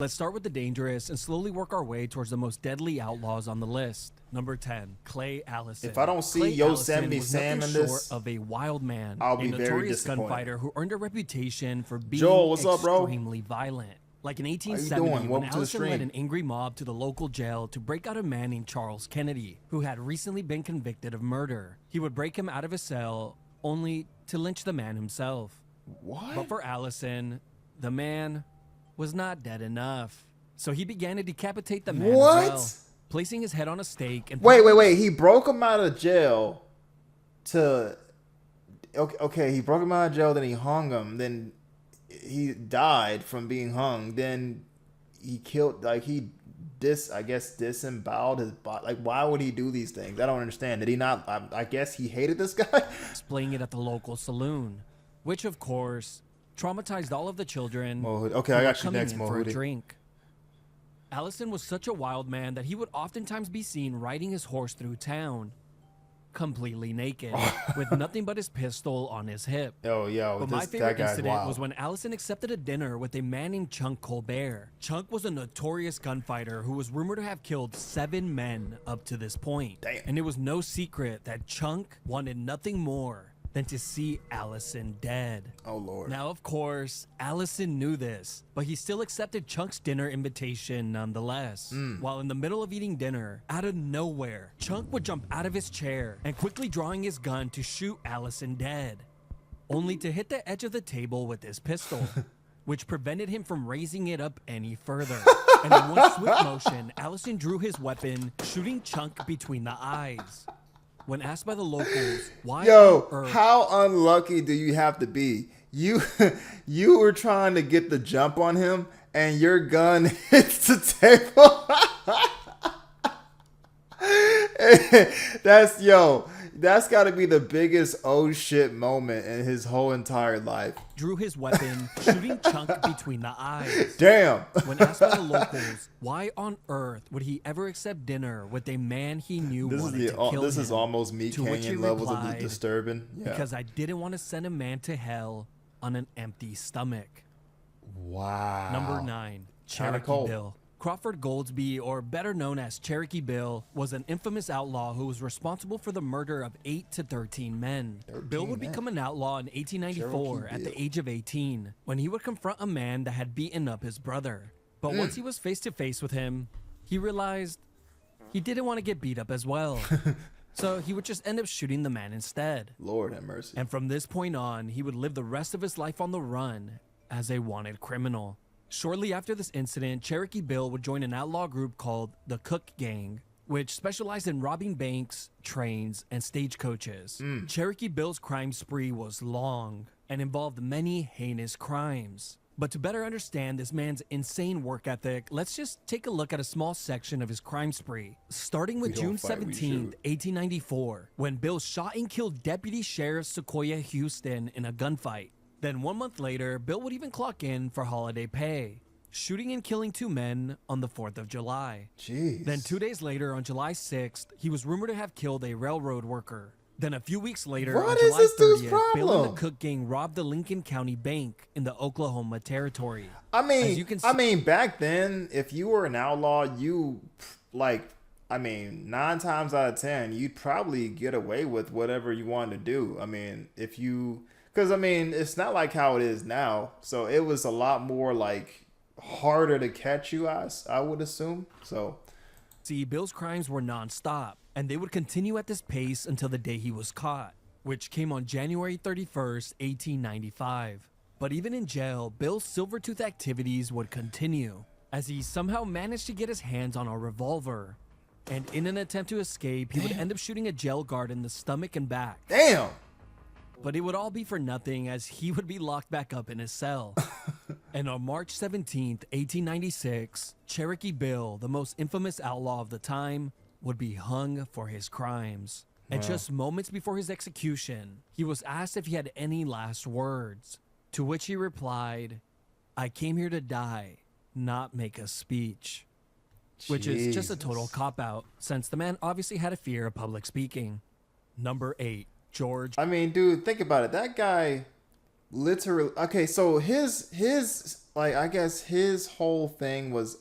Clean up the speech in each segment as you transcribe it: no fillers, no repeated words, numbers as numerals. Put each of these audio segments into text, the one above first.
Let's start with the dangerous and slowly work our way towards the most deadly outlaws on the list. Number 10, Clay Allison. If I don't see Clay Yosemite Allison was Sam nothing in this, short of a wild man, I'll a be very notorious disappointed. gunfighter who earned a reputation for being Joel, what's up, bro? extremely violent. Like in How you 1870, doing? when Welcome to the Allison led stream. an angry mob to the local jail to break out a man named Charles Kennedy, who had recently been convicted of murder. He would break him out of his cell, only to lynch the man himself. What? But for Allison, the man was not dead enough. So he began to decapitate the man What? as well, placing his head on a stake and Wait. He broke him out of jail to... Okay, he broke him out of jail, then he hung him, then he died from being hung, then he killed, like, disemboweled his body. Like, why would he do these things? I don't understand. Did he not... I guess he hated this guy? displaying it at the local saloon, which, of course, traumatized all of the children Okay, who I were got you coming next, in for a Mohudi. drink. Allison was such a wild man that he would oftentimes be seen riding his horse through town, completely naked, with nothing but his pistol on his hip. Yo, But my that favorite guy's incident wild. was when Allison accepted a dinner with a man named Chunk Colbert. Chunk was a notorious gunfighter who was rumored to have killed 7 men up to this point. Damn. And it was no secret that Chunk wanted nothing more than to see Allison dead. Oh, Lord. Now, of course, Allison knew this, but he still accepted Chunk's dinner invitation nonetheless. While in the middle of eating dinner, out of nowhere, Chunk would jump out of his chair and quickly drawing his gun to shoot Allison dead, only to hit the edge of the table with his pistol, which prevented him from raising it up any further. And in one swift motion, Allison drew his weapon, shooting Chunk between the eyes. When asked by the locals why Yo, on earth how unlucky do you have to be? You were trying to get the jump on him, and your gun hits the table. That's got to be the biggest oh shit moment in his whole entire life. drew his weapon, shooting Chunk between the eyes. Damn. When asked by the locals why on earth would he ever accept dinner with a man he knew This wanted is to kill this him, is almost Meat to which he Canyon levels of replied, disturbing. Yeah. because I didn't want to send a man to hell on an empty stomach. Wow. Number 9, Kinda Cherokee cold. Bill. Crawford Goldsby, or better known as Cherokee Bill, was an infamous outlaw who was responsible for the murder of 8 to 13 men. 13 Bill would men. become an outlaw in 1894 Cherokee at the Bill. age of 18, when he would confront a man that had beaten up his brother. But once he was face to face with him, he realized he didn't want to get beat up as well. So he would just end up shooting the man instead. Lord have mercy. And from this point on, he would live the rest of his life on the run as a wanted criminal. Shortly after this incident, Cherokee Bill would join an outlaw group called the Cook Gang, which specialized in robbing banks, trains, and stagecoaches. Cherokee Bill's crime spree was long and involved many heinous crimes. But to better understand this man's insane work ethic, let's just take a look at a small section of his crime spree, starting with We don't June fight, we 17th, shoot. 1894, when Bill shot and killed Deputy Sheriff Sequoia Houston in a gunfight. Then 1 month later, Bill would even clock in for holiday pay, shooting and killing 2 men on the 4th of July. Jeez. Then 2 days later, on July 6th, he was rumored to have killed a railroad worker. Then a few weeks later, What on is July this dude's 30th, Bill and problem? the Cook Gang robbed the Lincoln County Bank in the Oklahoma Territory. I mean, As you can see- back then, if you were an outlaw, you 9 times out of 10, you'd probably get away with whatever you wanted to do. Because it's not like how it is now. So it was a lot more harder to catch you, I would assume. So See, Bill's crimes were non-stop, and they would continue at this pace until the day he was caught, which came on January 31st, 1895. But even in jail, Bill's silver-tooth activities would continue, as he somehow managed to get his hands on a revolver. And in an attempt to escape, he would end up shooting a jail guard in the stomach and back. damn. But it would all be for nothing, as he would be locked back up in his cell. And on March 17th, 1896, Cherokee Bill, the most infamous outlaw of the time, would be hung for his crimes. And just moments before his execution, he was asked if he had any last words, to which he replied, "I came here to die, not make a speech." Which is just a total Jesus. cop-out, since the man obviously had a fear of public speaking. Number 8, George. Dude, think about it. That guy literally... Okay, so his like, I guess his whole thing was,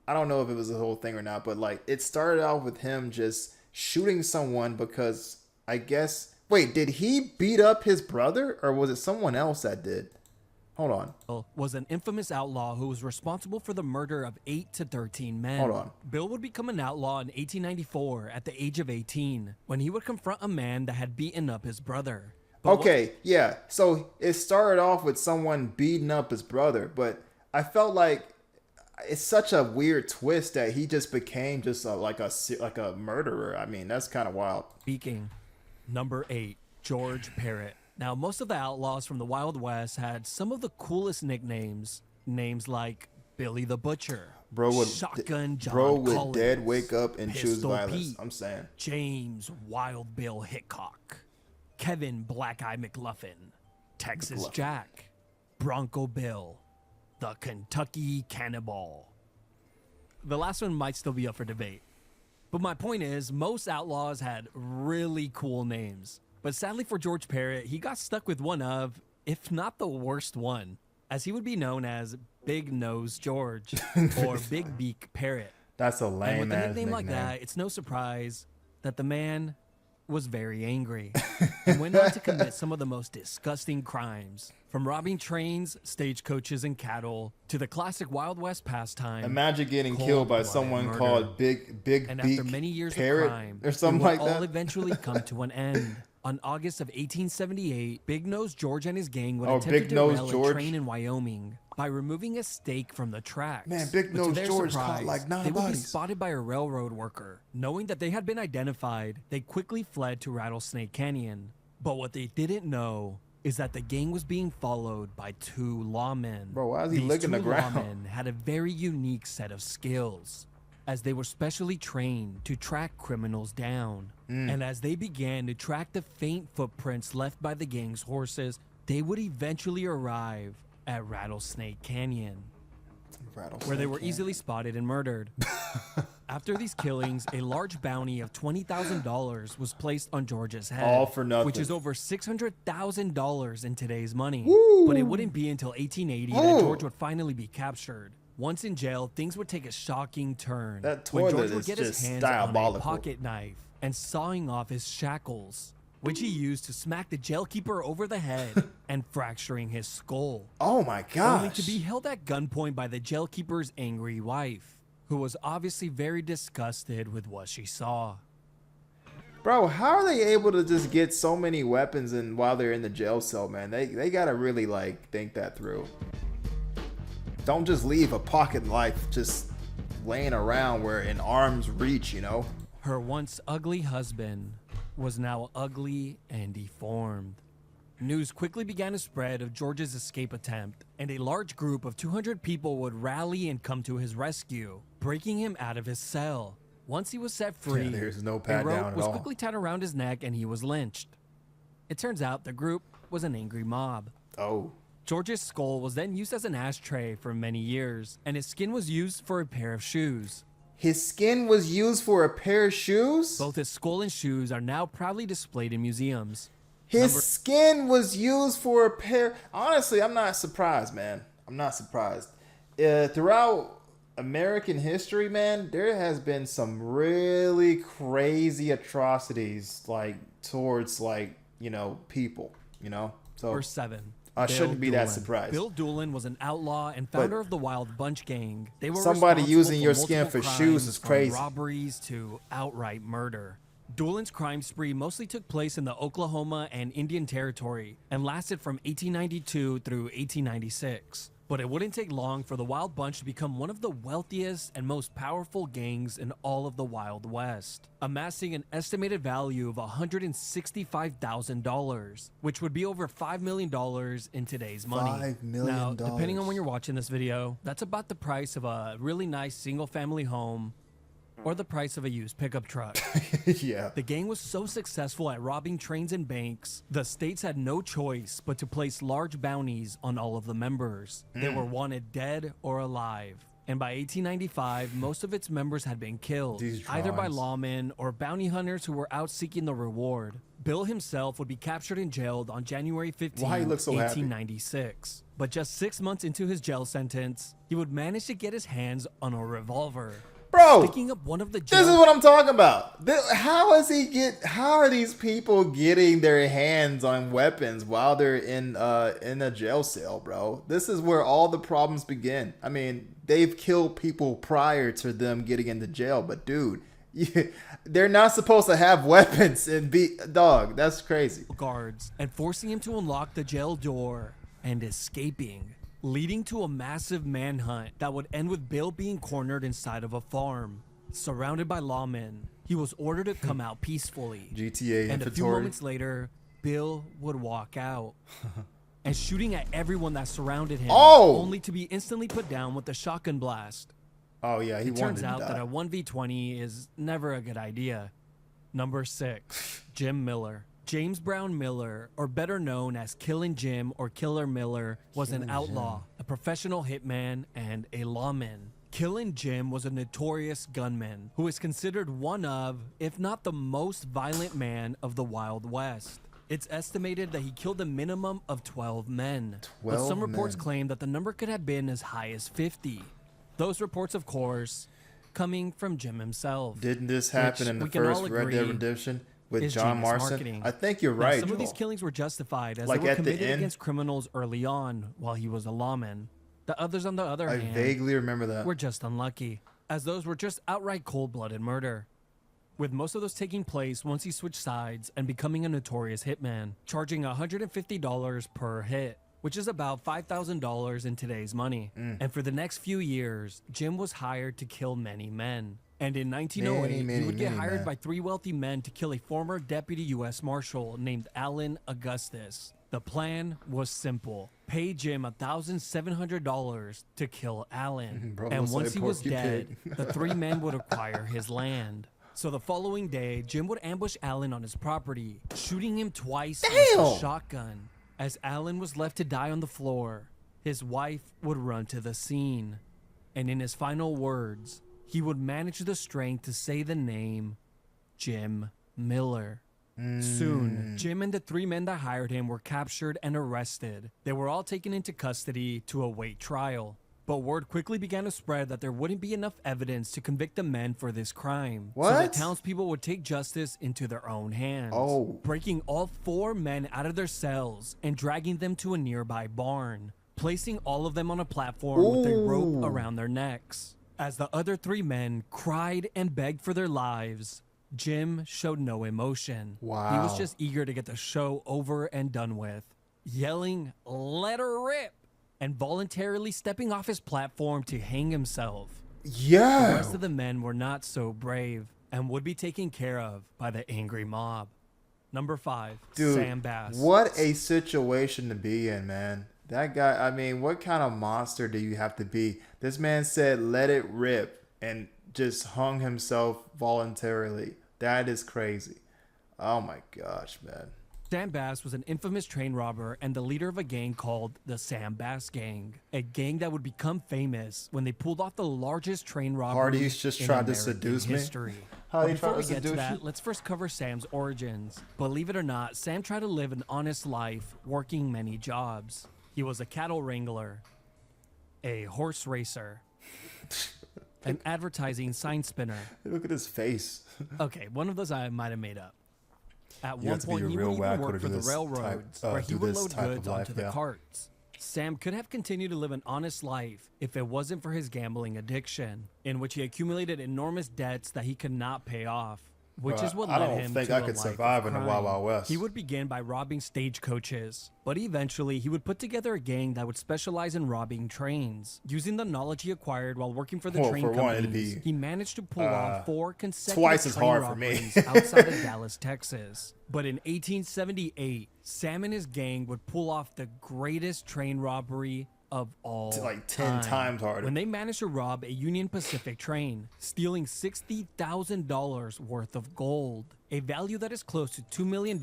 I don't know if it was the whole thing or not, but like it started off with him just shooting someone because I guess, wait, did he beat up his brother or was it someone else that did? Hold on. Bill was an infamous outlaw who was responsible for the murder of 8 to 13 men. Hold on. Bill would become an outlaw in 1894 at the age of 18 when he would confront a man that had beaten up his brother. Okay, yeah. So it started off with someone beating up his brother, but I felt like it's such a weird twist that he just became just like a murderer. I mean, that's kind of wild. Speaking. Number 8, George Parrott. Now, most of the outlaws from the Wild West had some of the coolest nicknames. Names like Billy the Butcher, Shotgun John Collins, dead wake up and choose Pistol violence. Pete, I'm saying. James Wild Bill Hickok, Kevin Black Eye McLuffin, Texas Jack, Bronco Bill, the Kentucky Cannibal. The last one might still be up for debate. But my point is, most outlaws had really cool names. But sadly for George Parrott, he got stuck with one of, if not the worst one, as he would be known as Big Nose George or Big Beak Parrott. That's a lame And with a ass nickname like nickname. that, it's no surprise that the man was very angry and went on to commit some of the most disgusting crimes, from robbing trains, stagecoaches, and cattle to the classic Wild West pastime. Imagine getting killed by someone murder. called Big And Beak after many years Parrot of crime, or something it would like that. all eventually come to an end. On August of 1878, Big Nose George and his gang would attempt Big to Nose derail a George. train in Wyoming by removing a stake from the tracks. Man, Big But to Nose their George surprise, caught like 9 they would be bodies. spotted by a railroad worker. Knowing that they had been identified, they quickly fled to Rattlesnake Canyon. But what they didn't know is that the gang was being followed by 2 lawmen. Bro, why is he These licking the 2 ground? lawmen had a very unique set of skills, as they were specially trained to track criminals down. And as they began to track the faint footprints left by the gang's horses, they would eventually arrive at Rattlesnake Canyon, where they were easily spotted and murdered. After these killings, a large bounty of $20,000 was placed on George's head. All for nothing. Which is over $600,000 in today's money. Woo! But it wouldn't be until 1880 that George would finally be captured. Once in jail, things would take a shocking turn. That when toilet George would is get his just hands on a diabolical. pocket knife and sawing off his shackles, which he used to smack the jailkeeper over the head and fracturing his skull. Oh my Only gosh. to be held at gunpoint by the jailkeeper's angry wife, who was obviously very disgusted with what she saw. Bro, how are they able to just get so many weapons and while they're in the jail cell, man? They gotta really like think that through. Don't just leave a pocket knife just laying around where in arm's reach, you know? Her once ugly husband was now ugly and deformed. News quickly began to spread of George's escape attempt, and a large group of 200 people would rally and come to his rescue, breaking him out of his cell. Once he was set free, Yeah, there's no a pat rope down at was all. quickly tied around his neck and he was lynched. It turns out the group was an angry mob. Oh. George's skull was then used as an ashtray for many years, and his skin was used for a pair of shoes. His skin was used for a pair of shoes? Both his skull and shoes are now proudly displayed in museums. His skin was used for a pair. Honestly, I'm not surprised, man. I'm not surprised. Throughout American history, man, there has been some really crazy atrocities, like towards, like, you know, people, you know. So Number 7. I Bill shouldn't be that Duan. surprised. Bill Duan was an outlaw and founder of the Wild Bunch gang. They were Somebody responsible using your skin multiple for shoes crimes, is from crazy. robberies to outright murder. Dulan's crime spree mostly took place in the Oklahoma and Indian Territory and lasted from 1892 through 1896. But it wouldn't take long for the Wild Bunch to become one of the wealthiest and most powerful gangs in all of the Wild West, amassing an estimated value of $165,000, which would be over $5 million in today's money. $5 million. Now, depending on when you're watching this video, that's about the price of a really nice single-family home or the price of a used pickup truck. Yeah. The gang was so successful at robbing trains and banks, the states had no choice but to place large bounties on all of the members. They were wanted dead or alive. And by 1895, most of its members had been killed, These either by drawings. lawmen or bounty hunters who were out seeking the reward. Bill himself would be captured and jailed on January 15, Why he look so happy? 1896. But just 6 months into his jail sentence, he would manage to get his hands on a revolver. Bro, Sticking up one of the jail... this is what I'm talking about. How are these people getting their hands on weapons while they're in a jail cell, bro? This is where all the problems begin. I mean, they've killed people prior to them getting into jail, but dude, they're not supposed to have weapons and be... Dog, that's crazy. Guards, and forcing him to unlock the jail door and escaping, leading to a massive manhunt that would end with Bill being cornered inside of a farm. Surrounded by lawmen, he was ordered to come out peacefully. GTA and a few inventory. moments later, Bill would walk out and shooting at everyone that surrounded him, only to be instantly put down with a shotgun blast. Oh yeah, It turns out that a 1v20 is never a good idea. Number 6, Jim Miller. James Brown Miller, or better known as Killin' Jim or Killer Miller, was an outlaw, a professional hitman, and a lawman. Killin' Jim was a notorious gunman who is considered one of, if not the most violent man of the Wild West. It's estimated that he killed a minimum of 12 men, but some reports claim that the number could have been as high as 50. Those reports, of course, coming from Jim himself. Didn't this happen in the first Red Dead Redemption with John Marston? Marketing. I think you're right. Some of these killings were justified as like they were at the committed end? against criminals early on while he was a lawman. The others, on the other I hand, vaguely remember that. were just unlucky, as those were just outright cold-blooded murder. With most of those taking place once he switched sides and becoming a notorious hitman, charging $150 per hit, which is about $5,000 in today's money. And for the next few years, Jim was hired to kill many men. And in 1908, he would get hired by 3 wealthy men to kill a former deputy U.S. Marshal named Allen Augustus. The plan was simple. Pay Jim $1,700 to kill Allen. Bro, and looks once like he was Porky dead, Pig. the 3 men would acquire his land. So the following day, Jim would ambush Allen on his property, shooting him twice with a shotgun. As Allen was left to die on the floor, his wife would run to the scene. And in his final words, he would manage the strength to say the name Jim Miller. Soon, Jim and the 3 men that hired him were captured and arrested. They were all taken into custody to await trial. But word quickly began to spread that there wouldn't be enough evidence to convict the men for this crime. So the townspeople would take justice into their own hands, breaking all 4 men out of their cells and dragging them to a nearby barn, placing all of them on a platform with a rope around their necks. As the other 3 men cried and begged for their lives, Jim showed no emotion. He was just eager to get the show over and done with, yelling, "Let her rip!" and voluntarily stepping off his platform to hang himself. The rest of the men were not so brave and would be taken care of by the angry mob. Number 5, Dude, Sam Bass. What a situation to be in, man. That guy, I mean, what kind of monster do you have to be? This man said, "Let it rip," and just hung himself voluntarily. That is crazy. Oh my gosh, man. Sam Bass was an infamous train robber and the leader of a gang called the Sam Bass Gang, a gang that would become famous when they pulled off the largest train robbery Hardy's just in tried to American seduce me. history. Hardy Before tried we to get to seduce that, you? let's first cover Sam's origins. Believe it or not, Sam tried to live an honest life, working many jobs. He was a cattle wrangler, a horse racer, an advertising sign spinner. Look at his face. Okay, one of those I might have made up. At You one have to be point, a he real would even wacko work to for do the this railroads, type- where he do would this load type of goods life, onto the yeah. carts. Sam could have continued to live an honest life if it wasn't for his gambling addiction, in which he accumulated enormous debts that he could not pay off, which is what I led don't him think to I a could life survive of in the Wild crime. Wild West. He would begin by robbing stagecoaches, but eventually he would put together a gang that would specialize in robbing trains. Using the knowledge he acquired while working for the train for one, it'd companies, be, he managed to pull off 4 consecutive twice as train hard for me. robberies outside of Dallas, Texas. But in 1878, Sam and his gang would pull off the greatest train robbery of all like 10 times harder. when they managed to rob a Union Pacific train, stealing $60,000 worth of gold, a value that is close to $2 million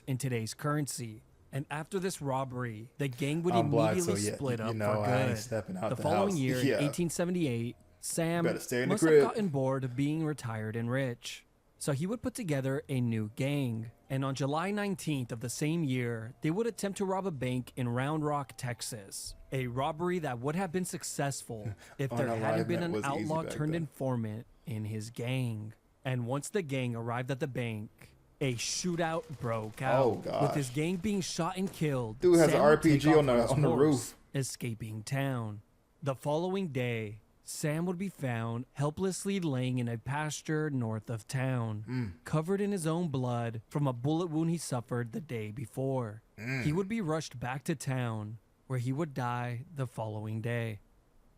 in today's currency. And after this robbery, the gang would I'm black, immediately so yeah, split up you know, for I ain't good. stepping out The the following house. year, in 1878, Sam Better stay in the must have crib. gotten bored of being retired and rich. So he would put together a new gang. And on July 19th of the same year, they would attempt to rob a bank in Round Rock, Texas. A robbery that would have been successful if there hadn't been an outlaw turned informant in his gang. And once the gang arrived at the bank, a shootout broke out, with his gang being shot and killed. Dude has Sam an would take RPG off on the his roof, horse, escaping town. The following day, Sam would be found helplessly laying in a pasture north of town, covered in his own blood from a bullet wound he suffered the day before. He would be rushed back to town, where he would die the following day.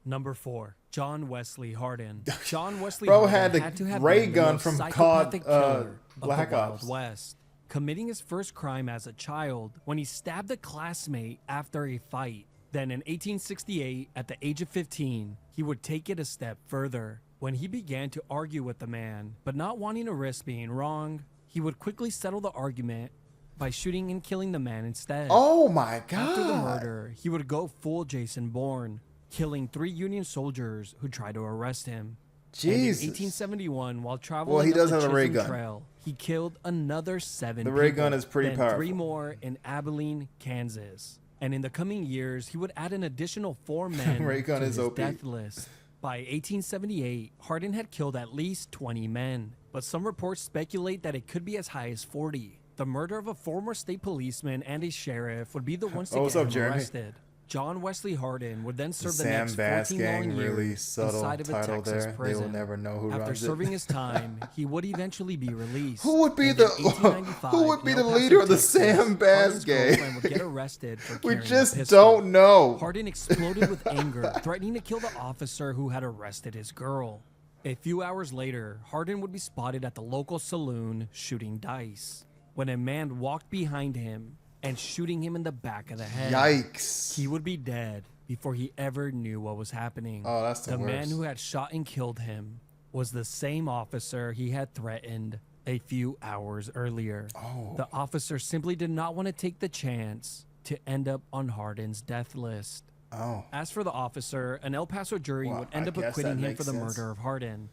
Number 4, John Wesley Hardin. John Wesley Bro Hardin had to the have ray been gun most from psychopathic COD killer Black of the Wild Ops. West, committing his first crime as a child when he stabbed a classmate after a fight. Then in 1868, at the age of 15, he would take it a step further. When he began to argue with the man, but not wanting to risk being wrong, he would quickly settle the argument by shooting and killing the man instead. Oh my God. After the murder, he would go full Jason Bourne, killing 3 Union soldiers who tried to arrest him. Jesus. And in 1871, while traveling Well, he does up the have a ray Chisholm gun. Trail, he killed another 7 The ray people, gun is pretty then powerful. 3 more in Abilene, Kansas. And in the coming years, he would add an additional 4 men Ray gun to is his OP. death list. By 1878, Hardin had killed at least 20 men, but some reports speculate that it could be as high as 40. The murder of a former state policeman and a sheriff would be the ones to Oh, what's get up, him Jeremy? arrested. John Wesley Hardin would then serve the Sam next Bass 14 long Gang, years really subtle inside of a title Texas there. prison. They will never know who After runs serving it. his time, he would eventually be released. Who would be And the in 1895, who would be in the El Paso, leader of the Texas, Sam Bass Hardin's Gang? girlfriend would get arrested for We carrying a just pistol. don't know. Hardin exploded with anger, threatening to kill the officer who had arrested his girl. A few hours later, Hardin would be spotted at the local saloon shooting dice, when a man walked behind him and shooting him in the back of the head. Yikes. He would be dead before he ever knew what was happening. Oh, that's the man worst. who had shot and killed him was the same officer he had threatened a few hours earlier. Oh. The officer simply did not want to take the chance to end up on Hardin's death list. Oh. As for the officer, an El Paso jury Well, would end I up guess acquitting that him makes for the sense. murder of Hardin,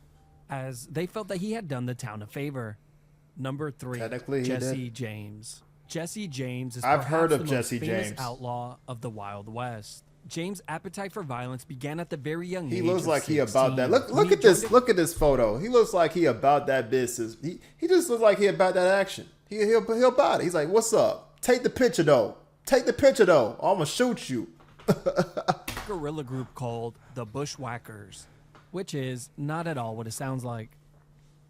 as they felt that he had done the town a favor. Number 3, Technically, he Jesse did. James. Jesse James is I've perhaps heard of the Jesse most famous James. outlaw of the Wild West. James' appetite for violence began at the very young age He looks of like he 16. about that. Look When he at this. joined Look at this photo. He looks like he about that business. He just looks like he about that action. He'll about it. He's like, "What's up? Take the picture though. Take the picture though. Or I'm gonna shoot you." a guerrilla group called the Bushwhackers, which is not at all what it sounds like.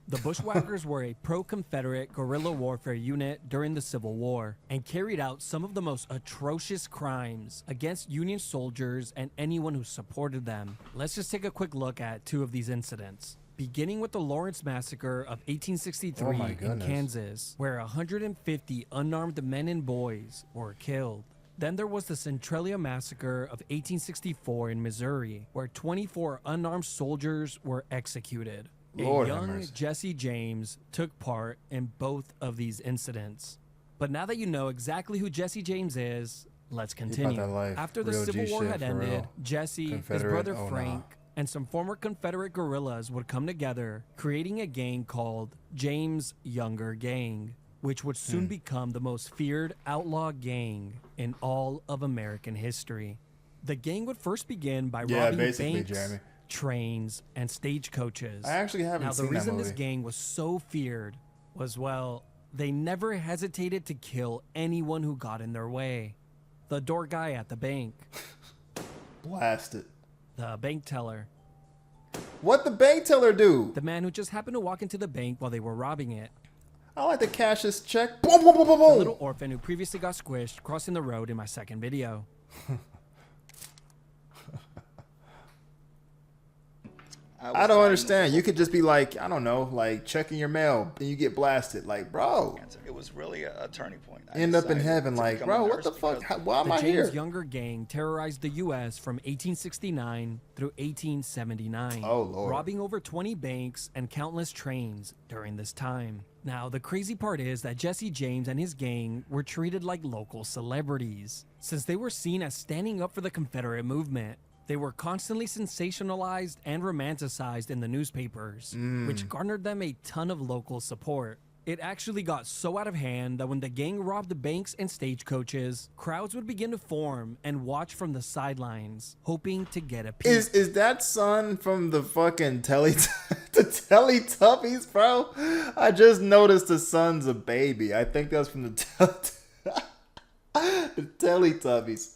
The Bushwhackers were a pro-Confederate guerrilla warfare unit during the Civil War and carried out some of the most atrocious crimes against Union soldiers and anyone who supported them. Let's just take a quick look at 2 of these incidents. Beginning with the Lawrence Massacre of 1863 Oh my in goodness. Kansas, where 150 unarmed men and boys were killed. Then there was the Centralia Massacre of 1864 in Missouri, where 24 unarmed soldiers were executed. Lord A have young mercy. Jesse James took part in both of these incidents. But now that you know exactly who Jesse James is, let's continue. that life. After the Real Civil G War shit, had for ended, real. Jesse, his Confederate, brother oh, nah. Frank, and some former Confederate guerrillas would come together, creating a gang called James Younger Gang, which would soon become the most feared outlaw gang in all of American history. The gang would first begin by Yeah, robbing basically, banks, Jeremy. trains, and stagecoaches. I actually haven't Now, the seen that reason movie. this gang was so feared was, well, they never hesitated to kill anyone who got in their way. The door guy at the bank, Blasted. the bank teller, What the bank teller do? the man who just happened to walk into the bank while they were robbing it, I like to cash this check. Boom, boom, boom, boom, the boom. little orphan who previously got squished crossing the road in my second video. I don't understand. You could just be like, I don't know, like checking your mail, and you get blasted. Like, bro, It was really a turning point. I end up in decided heaven. to Like, become a bro, what nurse the fuck? because Why am The I James here? Younger gang terrorized the U.S. from 1869 through 1879, Oh, Lord. robbing over 20 banks and countless trains during this time. Now, the crazy part is that Jesse James and his gang were treated like local celebrities, since they were seen as standing up for the Confederate movement. They were constantly sensationalized and romanticized in the newspapers, which garnered them a ton of local support. It actually got so out of hand that when the gang robbed banks and stagecoaches, crowds would begin to form and watch from the sidelines, hoping to get a peek. Is that son from the fucking the Teletubbies, bro? I just noticed the son's a baby. I think that's from the Teletubbies.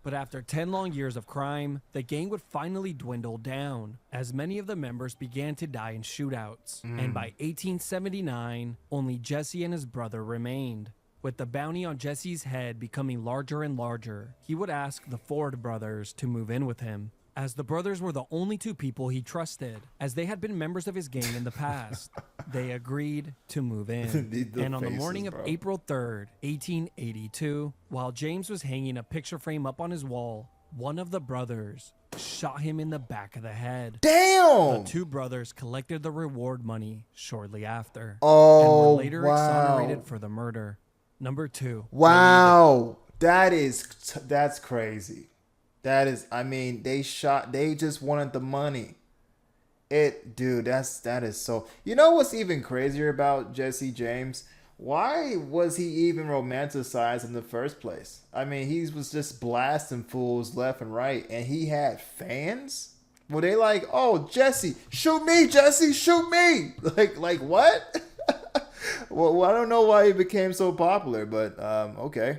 But after 10 long years of crime, the gang would finally dwindle down, as many of the members began to die in shootouts. And by 1879, only Jesse and his brother remained. With the bounty on Jesse's head becoming larger and larger, he would ask the Ford brothers to move in with him, as the brothers were the only two people he trusted, as they had been members of his gang in the past. They agreed to move in. And on the morning of April 3rd, 1882, while James was hanging a picture frame up on his wall, one of the brothers shot him in the back of the head. Damn! The two brothers collected the reward money shortly after, and Oh, were later exonerated for the murder. Number 2. Wow. That's crazy. That is, I mean, they just wanted the money. That is so. You know what's even crazier about Jesse James? Why was he even romanticized in the first place? I mean, he was just blasting fools left and right, and he had fans? Were they like, oh, Jesse, shoot me, Jesse, shoot me? Like what? Well, I don't know why he became so popular, but okay.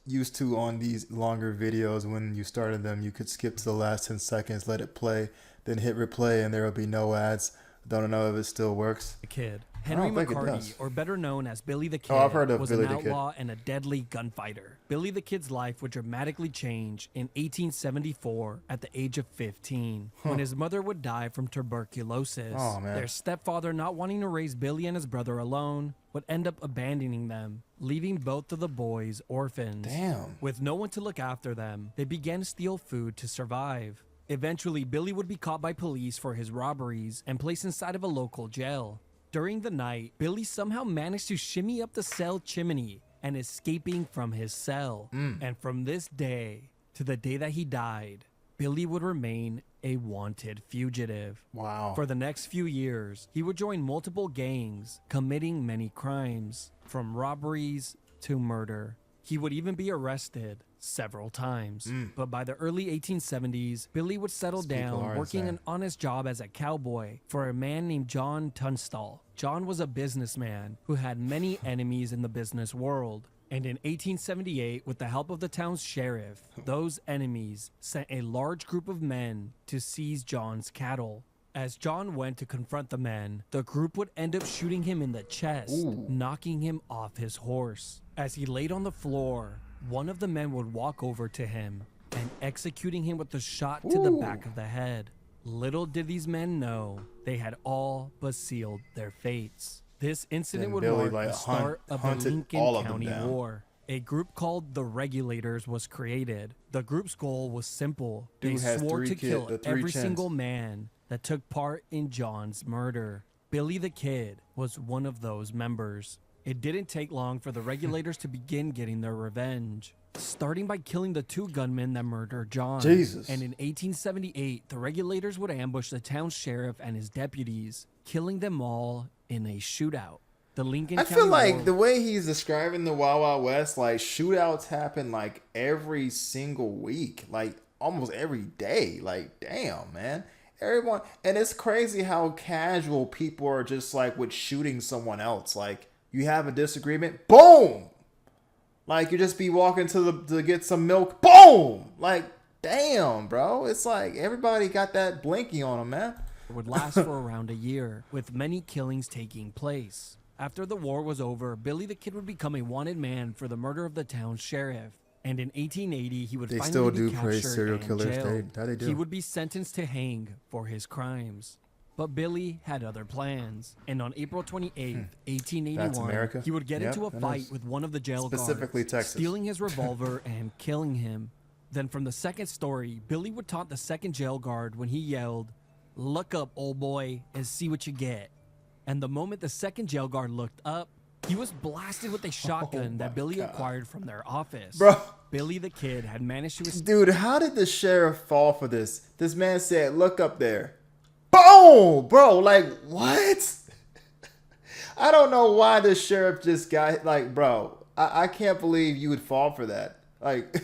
Used to on these longer videos, when you started them, you could skip to the last 10 seconds, let it play, then hit replay, and there will be no ads. Don't know if it still works. The Kid. Henry McCarty, or better known as Billy the Kid, I've heard of was Billy an the Kid. outlaw and a deadly gunfighter. Billy the Kid's life would dramatically change in 1874 at the age of 15, when his mother would die from tuberculosis. Oh, man. Their stepfather, not wanting to raise Billy and his brother alone, would end up abandoning them, leaving both of the boys orphans. Damn. With no one to look after them, they began to steal food to survive. Eventually, Billy would be caught by police for his robberies and placed inside of a local jail. During the night, Billy somehow managed to shimmy up the cell chimney and escaping from his cell. And from this day to the day that he died, Billy would remain a wanted fugitive. Wow. For the next few years, he would join multiple gangs, committing many crimes, from robberies to murder. He would even be arrested several times. But by the early 1870s, Billy would settle down working an honest job as a cowboy for a man named John Tunstall. John was a businessman who had many enemies in the business world. And in 1878, with the help of the town's sheriff, those enemies sent a large group of men to seize John's cattle. As John went to confront the men, the group would end up shooting him in the chest, knocking him off his horse. As he laid on the floor, one of the men would walk over to him and executing him with a shot to the back of the head. Little did these men know, they had all but sealed their fates. This incident Then would Billy, mark like, the start of the hunted Lincoln all of them County down. War. A group called the Regulators was created. The group's goal was simple. They Dude has swore three to kid- kill the three every chins. single man that took part in John's murder. Billy the Kid was one of those members. It didn't take long for the Regulators to begin getting their revenge, starting by killing the two gunmen that murdered John. Jesus. And in 1878, the Regulators would ambush the town's sheriff and his deputies, killing them all in a shootout. The Lincoln I County feel like War- the way he's describing the Wild Wild West, like shootouts happen like every single week, like almost every day. Like, damn, man. Everyone, and it's crazy how casual people are just like with shooting someone else. Like, you have a disagreement, boom. Like, you just be walking to get some milk, boom. Like, damn, bro. It's like everybody got that blinky on them, man. would last for around a year, with many killings taking place. After the war was over, Billy the Kid would become a wanted man for the murder of the town's sheriff. And in 1880, he would They finally still be do captured praise serial and killers. jailed. They do. He would be sentenced to hang for his crimes. But Billy had other plans, and on April 28th, 1881, That's America. he would get Yep, into a that fight is. with one of the jail Specifically guards, Texas. stealing his revolver and killing him. Then from the second story, Billy would taunt the second jail guard when he yelled, "Look up, old boy, and see what you get." And the moment the second jail guard looked up, He was blasted with a shotgun that Billy God. acquired from their office. Bro. Billy the Kid had managed to escape. Dude, how did the sheriff fall for this? This man said, look up there. Boom! Bro, like, what? I don't know why the sheriff just got, like, bro, I can't believe you would fall for that. Like,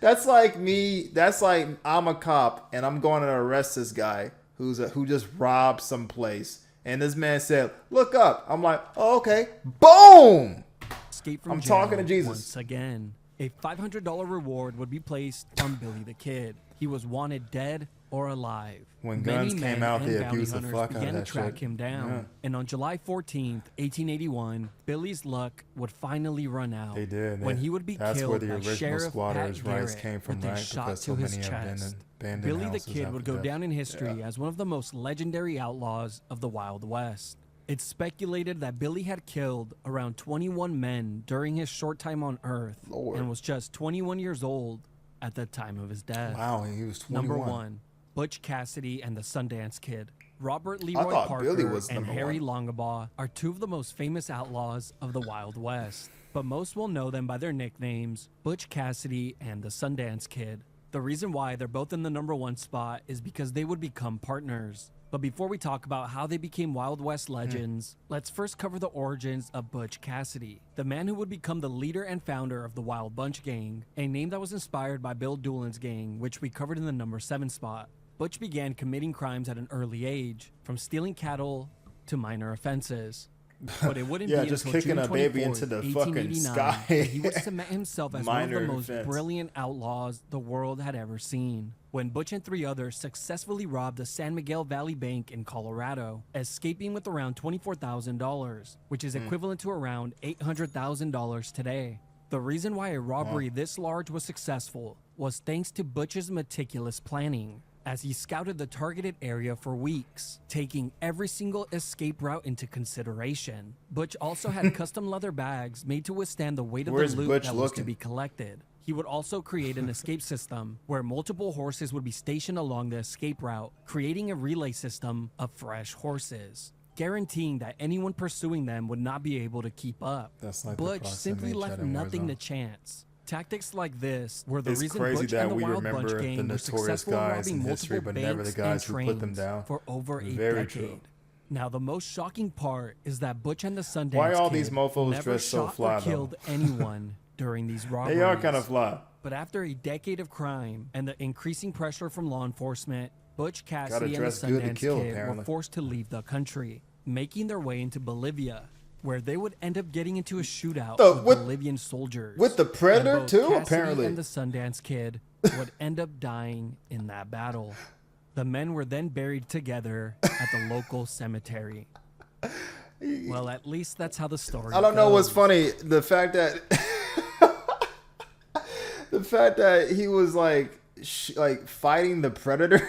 that's like me, that's like I'm a cop and I'm going to arrest this guy who just robbed some place. And this man said, look up. I'm like, oh, okay. Boom! Escape from I'm jail talking to Jesus. once again. A $500 reward would be placed on Billy the Kid. He was wanted dead or alive. When Many guns came men out, and they bounty abused the hunters fuck out of began to that track shit. him down. Yeah. And on July 14th, 1881, Billy's luck would finally run out. They did. When he would be That's killed where the by original Sheriff squatters' Pat rights Garrett came from, with a right? shot Because to so his many chest. abandoned Billy the houses Kid would after go death. down in history as one of the most legendary outlaws of the Wild West. It's speculated that Billy had killed around 21 men during his short time on Earth Lord. and was just 21 years old at the time of his death. Wow, he was 21. Number 1, Butch Cassidy and the Sundance Kid. Robert Leroy thought Parker Billy was and number Harry 1. Longabaugh are two of the most famous outlaws of the Wild West, but most will know them by their nicknames, Butch Cassidy and the Sundance Kid. The reason why they're both in the number 1 spot is because they would become partners. But before we talk about how they became Wild West legends, let's first cover the origins of Butch Cassidy, the man who would become the leader and founder of the Wild Bunch Gang, a name that was inspired by Bill Duan's gang, which we covered in the number 7 spot. Butch began committing crimes at an early age, from stealing cattle to minor offenses. But it wouldn't Yeah, be just until kicking June a baby 24th, into the fucking 1889, sky. that he would cement himself as one of the Minor most offense. brilliant outlaws the world had ever seen. When Butch and 3 others successfully robbed the San Miguel Valley Bank in Colorado, escaping with around $24,000, which is equivalent to around $800,000 today. The reason why a robbery this large was successful was thanks to Butch's meticulous planning, as he scouted the targeted area for weeks, taking every single escape route into consideration. Butch also had custom leather bags made to withstand the weight of Where's the loot Butch that was to looking? be collected. He would also create an escape system where multiple horses would be stationed along the escape route, creating a relay system of fresh horses, guaranteeing that anyone pursuing them would not be able to keep up. That's like the Butch proximity simply chat left in nothing Warzone. to chance. Tactics like this were the It's reason crazy Butch that and the we Wild Bunch remember the Gang were notorious successful in guys robbing in history, multiple but never the banks guys and who put them trains down. for over a Very decade. true. Now, the most shocking part is that Butch and the Sundance Why all Kid these mofos never dressed so shot fly, or though? killed anyone during these robberies. They are kind of fly. But after a decade of crime and the increasing pressure from law enforcement, Butch Cassidy and the dress good to Sundance kill, Kid apparently. were forced to leave the country, making their way into Bolivia, where they would end up getting into a shootout with Bolivian soldiers. With the Predator, And both too, Cassidy apparently. and the Sundance Kid would end up dying in that battle. The men were then buried together at the local cemetery. Well, at least that's how the story I don't know what's goes. funny. The fact that the fact that he was like fighting the Predator.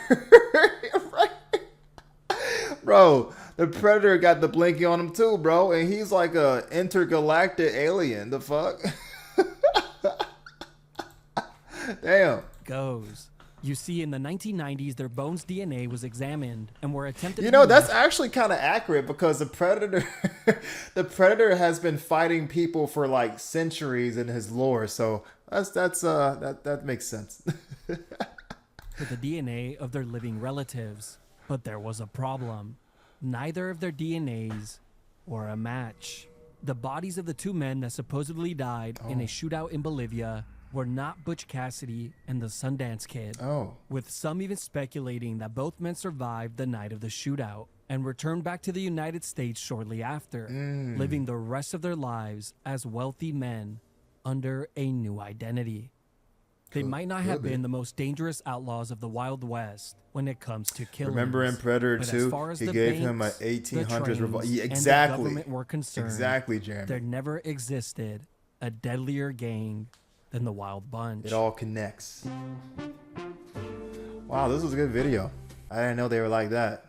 Right? Bro, the Predator got the blinky on him too, bro, and he's like a intergalactic alien. The fuck? Damn. Goes. You see, in the 1990s, their bones DNA was examined and were attempted. You to know, be that's matched. actually kind of accurate because the Predator, the Predator has been fighting people for like centuries in his lore. So that makes sense. with the DNA of their living relatives. But there was a problem. Neither of their DNAs were a match. The bodies of the 2 men that supposedly died in a shootout in Bolivia were not Butch Cassidy and the Sundance Kid. Oh. With some even speculating that both men survived the night of the shootout and returned back to the United States shortly after, living the rest of their lives as wealthy men under a new identity. They might not have been the most dangerous outlaws of the Wild West when it comes to killing. Remember in Predator but 2, as far as he the gave him banks, a 1800s the trains, revolver. Yeah, and the exactly. government were concerned, Exactly, Jeremy. there never existed a deadlier gang than the Wild Bunch. It all connects. Wow, this was a good video. I didn't know they were like that.